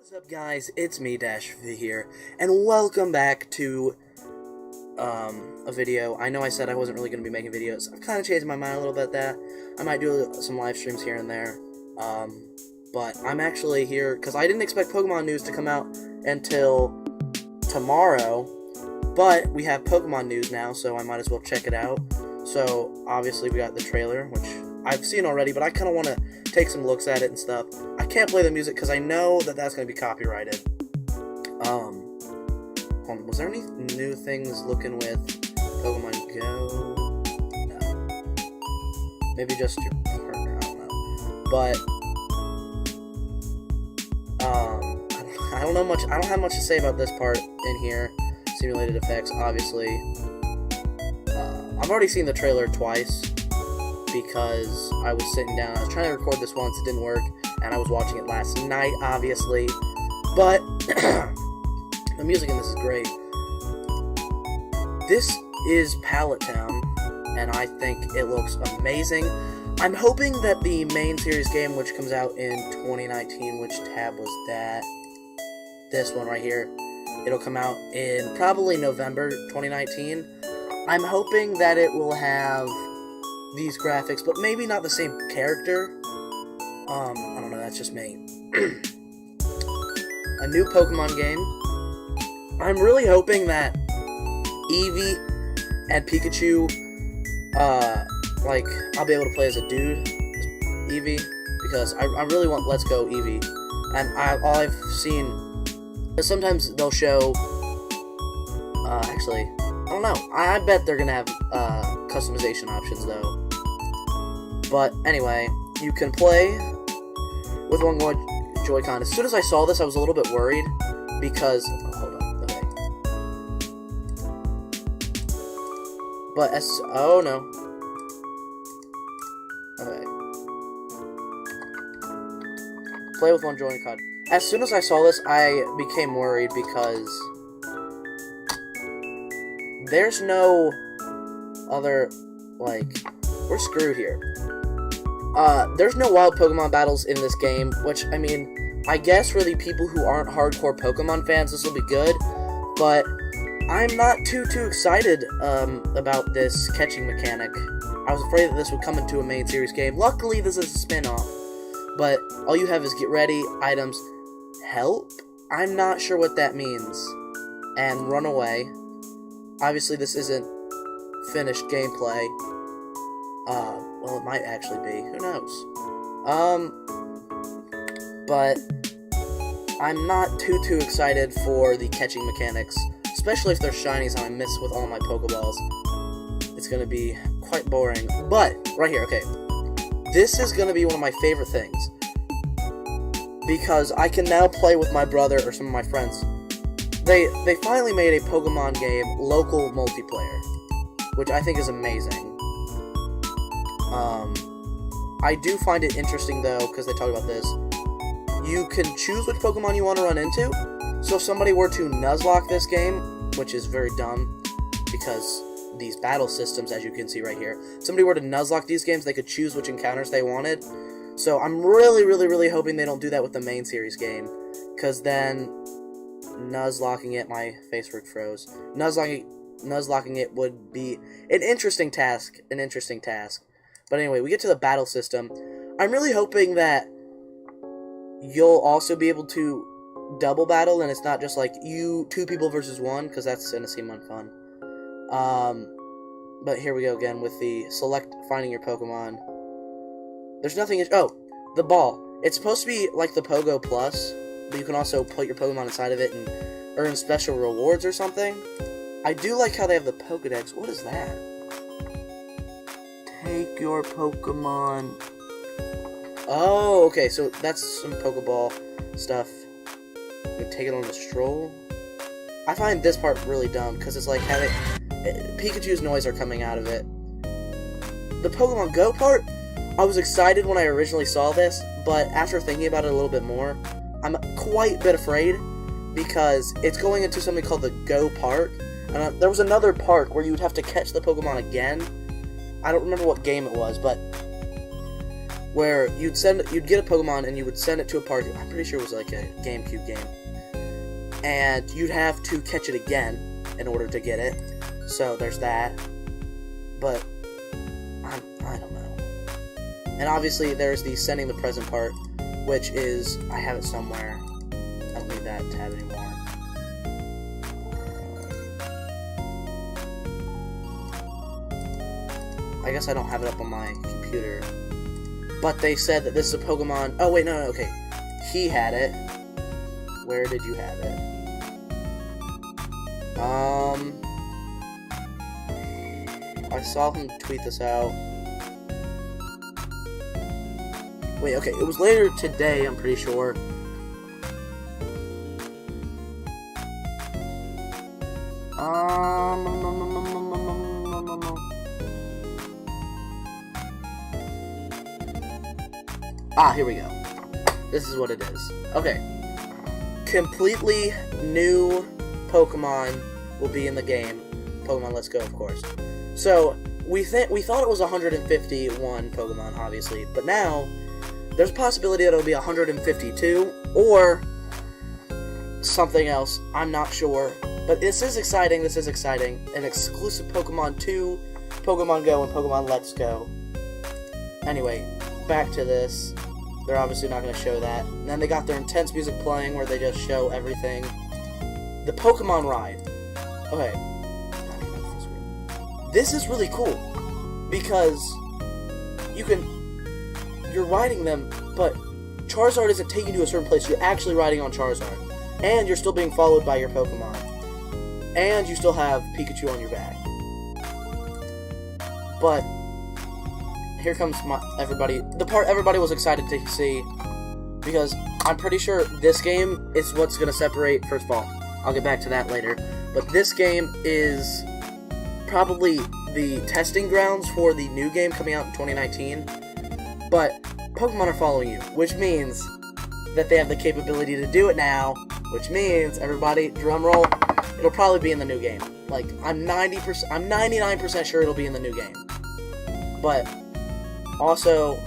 What's up, guys? It's me, Dastrothy here, and welcome back to a video. I know I said I wasn't really going to be making videos. I've kind of changed my mind a little bit that I might do some live streams here and there, but I'm actually here because I didn't expect Pokemon news to come out until tomorrow, but we have Pokemon news now, so I might as well check it out. So, obviously, we got the trailer, which I've seen already, but I kind of want to take some looks at it and stuff. I can't play the music because I know that that's going to be copyrighted. Hold on, was there any new things looking with Pokemon Go? No. Maybe just your partner, I don't know. But, I don't know much, I don't have much to say about this part in here. Simulated effects, obviously. I've already seen the trailer twice, because I was sitting down, I was trying to record this once, it didn't work, and I was watching it last night, obviously, but the music in this is great. This is Pallet Town, and I think it looks amazing. I'm hoping that the main series game, which comes out in 2019, which tab was that? This one right here. It'll come out in probably November 2019. I'm hoping that it will have these graphics, but maybe not the same character. I don't know, that's just me. A new Pokemon game. I'm really hoping that Eevee and Pikachu, I'll be able to play as a dude, as Eevee, because I really want Let's Go Eevee. And all I've seen, sometimes they'll show, actually, I don't know, I bet they're gonna have, customization options, though. But, anyway, you can play with one Joy-Con. As soon as I saw this, I was a little bit worried, because, hold on, okay. But, oh no. Okay. Play with one Joy-Con. As soon as I saw this, I became worried, because there's no other, we're screwed here. There's no wild Pokemon battles in this game, which, I mean, I guess for the people who aren't hardcore Pokemon fans, this will be good, but I'm not too excited, about this catching mechanic. I was afraid that this would come into a main series game. Luckily, this is a spin-off, but all you have is get ready, items, help? I'm not sure what that means, and run away. Obviously, this isn't finished gameplay. Well, it might actually be. Who knows? But I'm not too excited for the catching mechanics, especially if they're shinies and I miss with all my Pokeballs. It's gonna be quite boring. But, right here, okay. This is gonna be one of my favorite things, because I can now play with my brother or some of my friends. They finally made a Pokemon game, local multiplayer, which I think is amazing. I do find it interesting, though, because they talk about this. You can choose which Pokemon you want to run into. So if somebody were to Nuzlocke this game, which is very dumb, because these battle systems, as you can see right here, if somebody were to Nuzlocke these games, they could choose which encounters they wanted. So I'm really hoping they don't do that with the main series game, because then Nuzlocking it, my Facebook froze. Nuzlocking it would be an interesting task. But anyway, we get to the battle system. I'm really hoping that you'll also be able to double battle, and it's not just like two people versus one, because that's gonna seem unfun. But here we go again with the select finding your Pokemon. There's nothing. Oh, the ball. It's supposed to be like the Pogo Plus, but you can also put your Pokemon inside of it and earn special rewards or something. I do like how they have the Pokedex. What is that? Take your Pokemon. Oh, okay, so that's some Pokeball stuff. You take it on the stroll. I find this part really dumb, because it's like having Pikachu's noise are coming out of it. The Pokemon Go part, I was excited when I originally saw this, but after thinking about it a little bit more, I'm quite a bit afraid, because it's going into something called the Go Park, and there was another park where you would have to catch the Pokemon again. I don't remember what game it was, but where you'd get a Pokemon and you would send it to a party. I'm pretty sure it was like a GameCube game, and you'd have to catch it again in order to get it. So there's that. But I don't know. And obviously there's the sending the present part, which is, I have it somewhere. I don't need that tab anymore. I guess I don't have it up on my computer. But they said that this is a Pokemon. Oh wait, no, okay. He had it. Where did you have it? I saw him tweet this out. Wait, okay, it was later today, I'm pretty sure. Here we go. This is what it is. Okay. Completely new Pokemon will be in the game. Pokemon Let's Go, of course. So, we thought it was 151 Pokemon, obviously, but now there's a possibility that it'll be 152 or something else. I'm not sure, but this is exciting. This is exciting. An exclusive Pokemon to Pokemon Go and Pokemon Let's Go. Anyway, back to this. They're obviously not going to show that. And then they got their intense music playing where they just show everything. The Pokemon ride. Okay. This is really cool because you're riding them, but Charizard isn't taking you to a certain place. You're actually riding on Charizard, and you're still being followed by your Pokemon, and you still have Pikachu on your back. But here comes the part everybody was excited to see, because I'm pretty sure this game is what's going to separate. First of all, I'll get back to that later, but this game is probably the testing grounds for the new game coming out in 2019, but Pokemon are following you, which means that they have the capability to do it now, which means, everybody, drum roll, it'll probably be in the new game. Like, I'm 99% sure it'll be in the new game. But, also,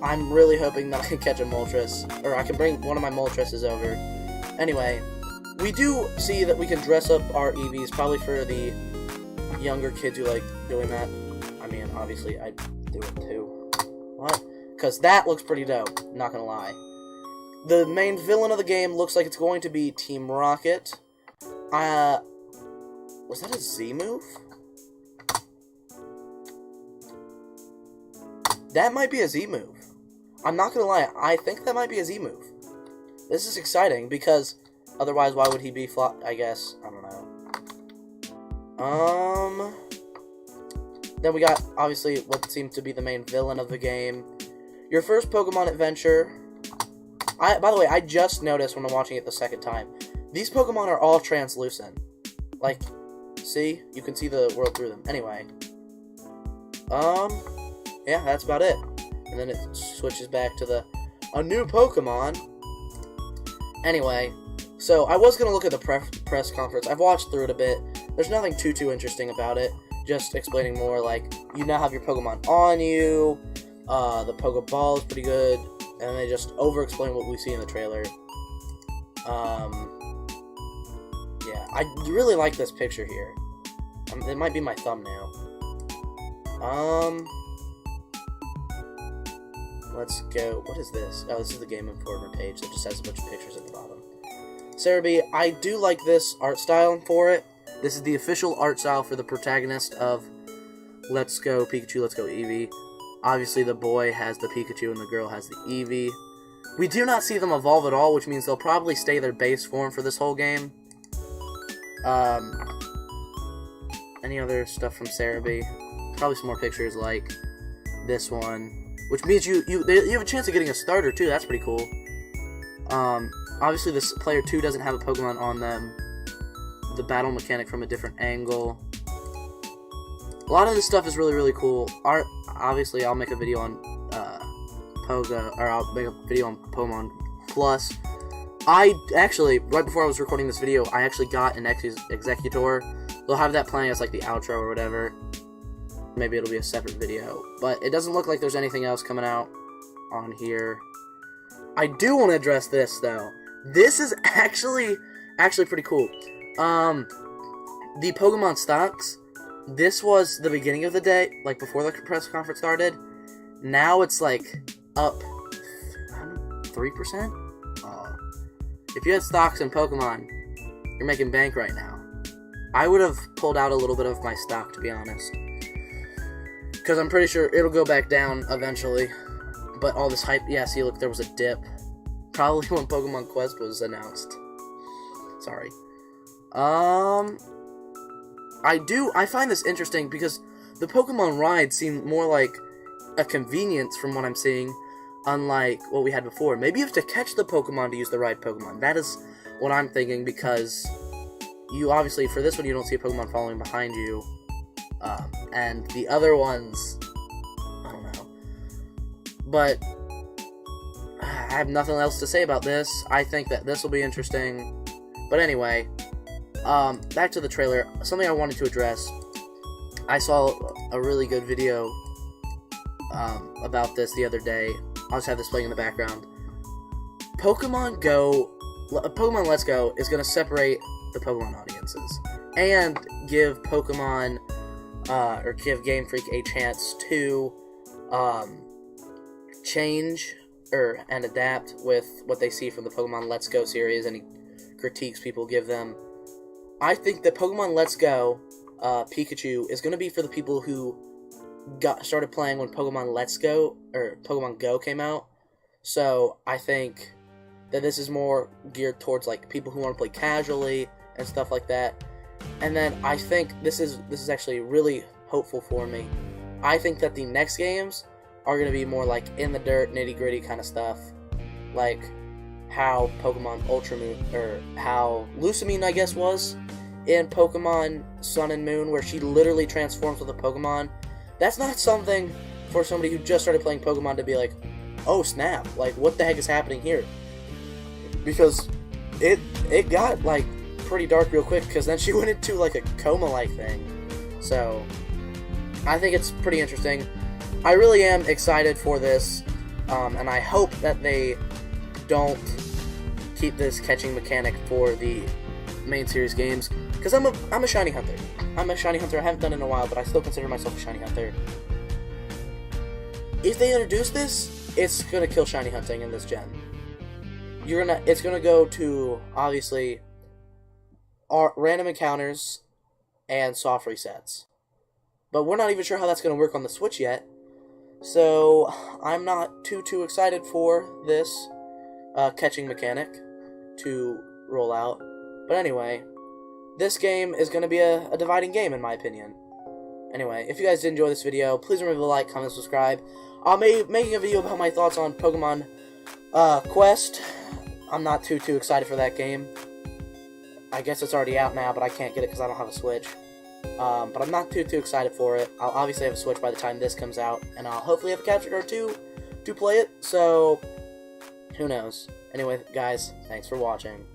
I'm really hoping that I can catch a Moltres, or I can bring one of my Moltresses over. Anyway, we do see that we can dress up our Eevees, probably for the younger kids who like doing that. I mean, obviously, I'd do it too. What? Because that looks pretty dope, not gonna lie. The main villain of the game looks like it's going to be Team Rocket. Was that a Z move? That might be a Z move. I'm not gonna lie, I think that might be a Z move. This is exciting, because otherwise, why would he be I guess, I don't know. Then we got, obviously, what seems to be the main villain of the game. Your first Pokemon adventure. By the way, I just noticed when I'm watching it the second time, these Pokemon are all translucent. Like, see? You can see the world through them. Anyway. Yeah, that's about it. And then it switches back to a new Pokemon. Anyway, so I was going to look at the press conference. I've watched through it a bit. There's nothing too interesting about it. Just explaining more, like, you now have your Pokemon on you. The Pokeball is pretty good. And they just over-explain what we see in the trailer. Yeah, I really like this picture here. It might be my thumbnail. Let's go. What is this? Oh, this is the Game Informer page that just has a bunch of pictures at the bottom. Cerebi, I do like this art style for it. This is the official art style for the protagonist of Let's Go Pikachu, Let's Go Eevee. Obviously, the boy has the Pikachu and the girl has the Eevee. We do not see them evolve at all, which means they'll probably stay their base form for this whole game. Any other stuff from Cerebi? Probably some more pictures like this one, which means you have a chance of getting a starter too. That's pretty cool. Obviously, this player 2 doesn't have a Pokemon on them. The battle mechanic from a different angle. A lot of this stuff is really cool. Obviously, I'll make a video on I'll make a video on Pokemon Plus. I actually, right before I was recording this video, I actually got an Executor. They'll have that playing as like the outro or whatever. Maybe it'll be a separate video. But it doesn't look like there's anything else coming out. on here. I do want to address this, though. This is actually pretty cool. The Pokemon stocks, this was the beginning of the day, like before the press conference started. Now it's like up 3%? If you had stocks in Pokemon, you're making bank right now. I would have pulled out a little bit of my stock, to be honest. Because I'm pretty sure it'll go back down eventually. But all this hype, yeah, see, look, there was a dip. Probably when Pokemon Quest was announced. Sorry. I find this interesting because the Pokemon rides seem more like a convenience from what I'm seeing, unlike what we had before. Maybe you have to catch the Pokemon to use the ride Pokemon. That is what I'm thinking, because you obviously, for this one, you don't see a Pokemon following behind you. And the other ones, I don't know. But I have nothing else to say about this. I think that this will be interesting. But anyway, back to the trailer. Something I wanted to address. I saw a really good video about this the other day. I'll just have this playing in the background. Pokemon Let's Go is going to separate the Pokemon audiences and give Pokemon, or give Game Freak a chance to change and adapt with what they see from the Pokemon Let's Go series, any critiques people give them. I think that Pokemon Let's Go, Pikachu, is going to be for the people who started playing when Pokemon Let's Go, or Pokemon Go came out. So I think that this is more geared towards like people who want to play casually and stuff like that. And then I think this is actually really hopeful for me. I think that the next games are going to be more like in the dirt, nitty gritty kind of stuff, like how Pokemon Ultra Moon, or how Lucamine, I guess, was in Pokemon Sun and Moon, where she literally transforms with a Pokemon. That's not something for somebody who just started playing Pokemon to be like, oh snap, like what the heck is happening here? Because it got like pretty dark real quick, because then she went into like a coma-like thing. So I think it's pretty interesting. I really am excited for this, and I hope that they don't keep this catching mechanic for the main series games, because I'm a shiny hunter. I'm a shiny hunter. I haven't done it in a while, but I still consider myself a shiny hunter. If they introduce this, it's gonna kill shiny hunting in this gen. It's gonna go to, obviously, random encounters and soft resets. But we're not even sure how that's gonna work on the Switch yet. So I'm not too excited for this catching mechanic to roll out. But anyway, this game is going to be a dividing game, in my opinion. Anyway, if you guys did enjoy this video, please remember to like, comment, subscribe. I'll be making a video about my thoughts on Pokemon Quest. I'm not too excited for that game. I guess it's already out now, but I can't get it because I don't have a Switch. But I'm not too excited for it. I'll obviously have a Switch by the time this comes out, and I'll hopefully have a capture card too to play it. So who knows? Anyway, guys, thanks for watching.